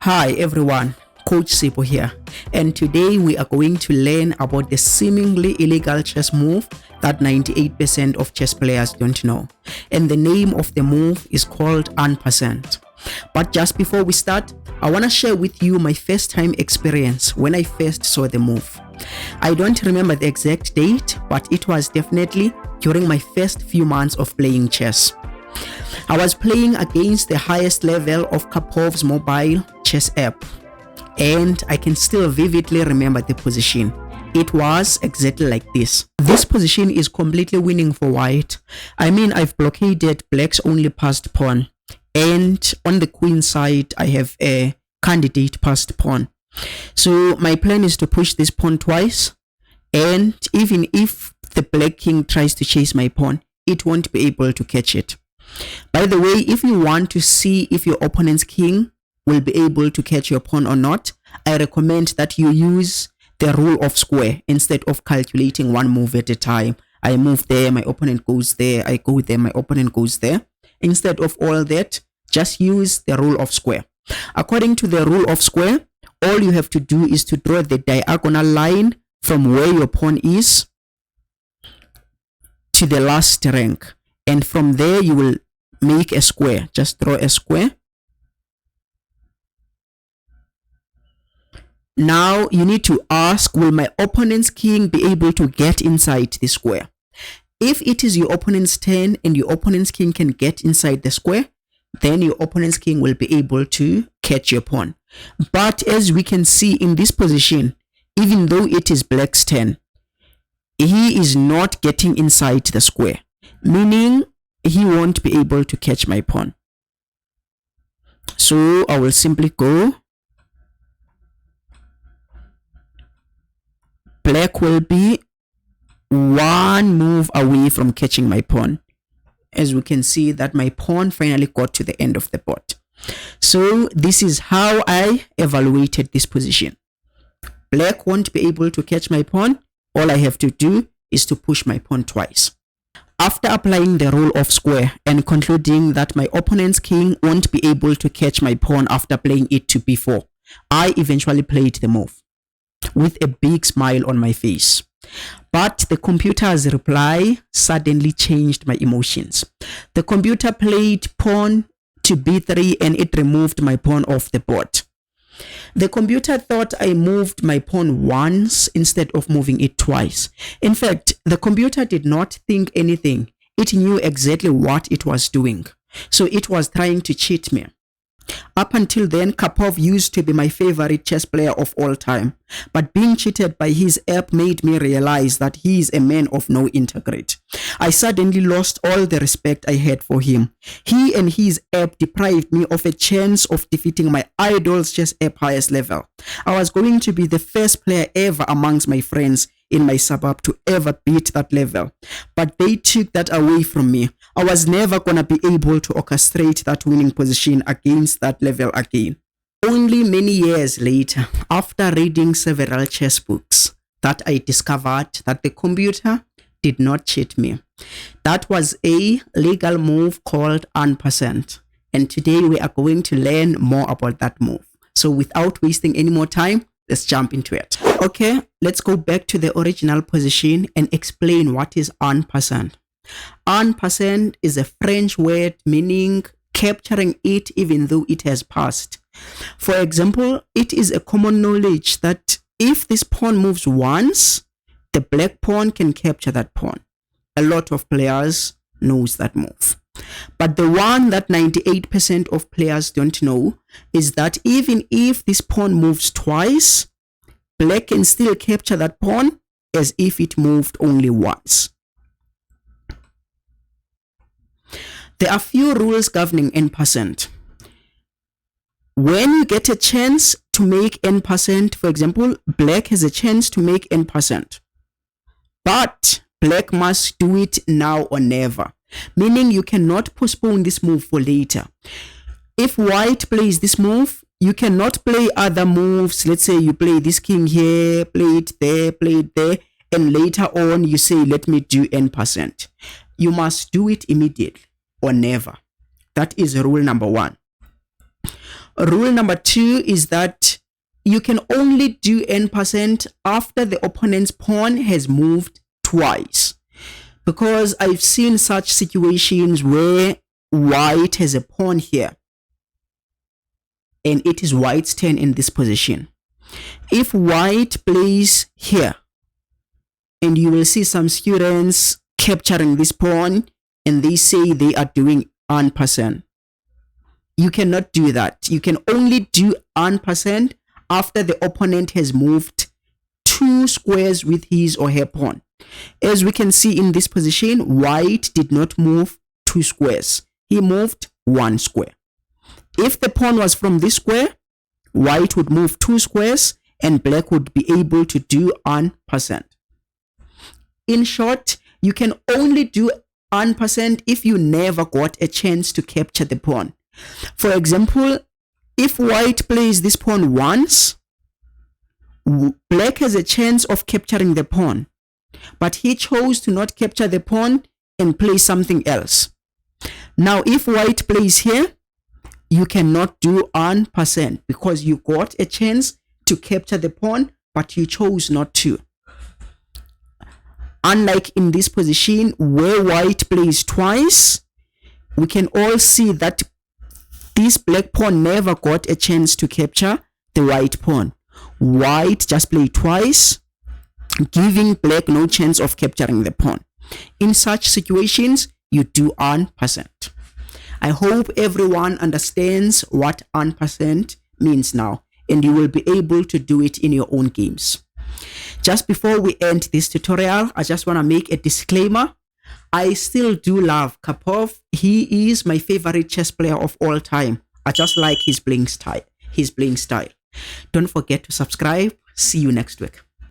Hi everyone, Coach Sipho here, and today we are going to learn about the seemingly illegal chess move that 98% of chess players don't know, and the name of the move is called passant. But just before we start, I want to share with you my first time experience when I first saw the move. I don't remember the exact date, but it was definitely during my first few months of playing chess. I was playing against the highest level of Kapov's mobile chess app, and I can still vividly remember the position. It was exactly like this. This position is completely winning for white. I mean, I've blockaded black's only passed pawn, and on the queen side I have a candidate passed pawn. So my plan is to push this pawn twice, and even if the black king tries to chase my pawn, it won't be able to catch it. By the way, if you want to see if your opponent's king will be able to catch your pawn or not, I recommend that you use the rule of square instead of calculating one move at a time. I move there, my opponent goes there, I go there, my opponent goes there. Instead of all that, just use the rule of square. According to the rule of square, all you have to do is to draw the diagonal line from where your pawn is to the last rank. And from there, you will make a square. Just draw a square. Now, you need to ask, will my opponent's king be able to get inside the square? If it is your opponent's turn and your opponent's king can get inside the square, then your opponent's king will be able to catch your pawn. But as we can see in this position, even though it is black's turn, he is not getting inside the square, meaning he won't be able to catch my pawn. So I will simply go. Black will be one move away from catching my pawn. As we can see that my pawn finally got to the end of the board. So this is how I evaluated this position. Black won't be able to catch my pawn. All I have to do is to push my pawn twice. After applying the rule of square and concluding that my opponent's king won't be able to catch my pawn after playing it to b4, I eventually played the move with a big smile on my face. But the computer's reply suddenly changed my emotions. The computer played pawn to b3 and it removed my pawn off the board. The computer thought I moved my pawn once instead of moving it twice. In fact, the computer did not think anything. It knew exactly what it was doing. So it was trying to cheat me. Up until then, Kapov used to be my favorite chess player of all time. But being cheated by his app made me realize that he is a man of no integrity. I suddenly lost all the respect I had for him. He and his app deprived me of a chance of defeating my idol's chess app highest level. I was going to be the first player ever amongst my friends in my suburb to ever beat that level. But they took that away from me. I was never gonna be able to orchestrate that winning position against that level again. Only many years later, after reading several chess books, that I discovered that the computer did not cheat me. That was a legal move called passant. And today we are going to learn more about that move. So without wasting any more time, let's jump into it. Okay, let's go back to the original position and explain what is passant. Passant is a French word meaning capturing it even though it has passed. For example, it is a common knowledge that if this pawn moves once, the black pawn can capture that pawn. A lot of players knows that move. But the one that 98% of players don't know is that even if this pawn moves twice, black can still capture that pawn as if it moved only once. There are few rules governing passant. When you get a chance to make passant, for example, black has a chance to make passant. But black must do it now or never. Meaning you cannot postpone this move for later. If white plays this move, you cannot play other moves. Let's say you play this king here, play it there, and later on you say, let me do passant. You must do it immediately or never. That is rule number one. Rule number 2 is that you can only do n% after the opponent's pawn has moved twice. Because I've seen such situations where white has a pawn here and it is white's turn in this position. If white plays here, and you will see some students capturing this pawn and they say they are doing n%. You cannot do that. You can only do n% after the opponent has moved 2 squares with his or her pawn. As we can see in this position, white did not move 2 squares. He moved 1 square. If the pawn was from this square, white would move 2 squares and black would be able to do n%. In short, you can only do n% if you never got a chance to capture the pawn. For example, if white plays this pawn once, black has a chance of capturing the pawn, but he chose to not capture the pawn and play something else. Now, if white plays here, you cannot do n% because you got a chance to capture the pawn, but you chose not to. Unlike in this position where white plays twice, we can all see that this black pawn never got a chance to capture the white pawn. White just played twice, giving black no chance of capturing the pawn. In such situations, you do n%. I hope everyone understands what n% means now, and you will be able to do it in your own games. Just before we end this tutorial, I just want to make a disclaimer. I still do love Karpov. He is my favorite chess player of all time. I just like his playing style. Don't forget to subscribe. See you next week.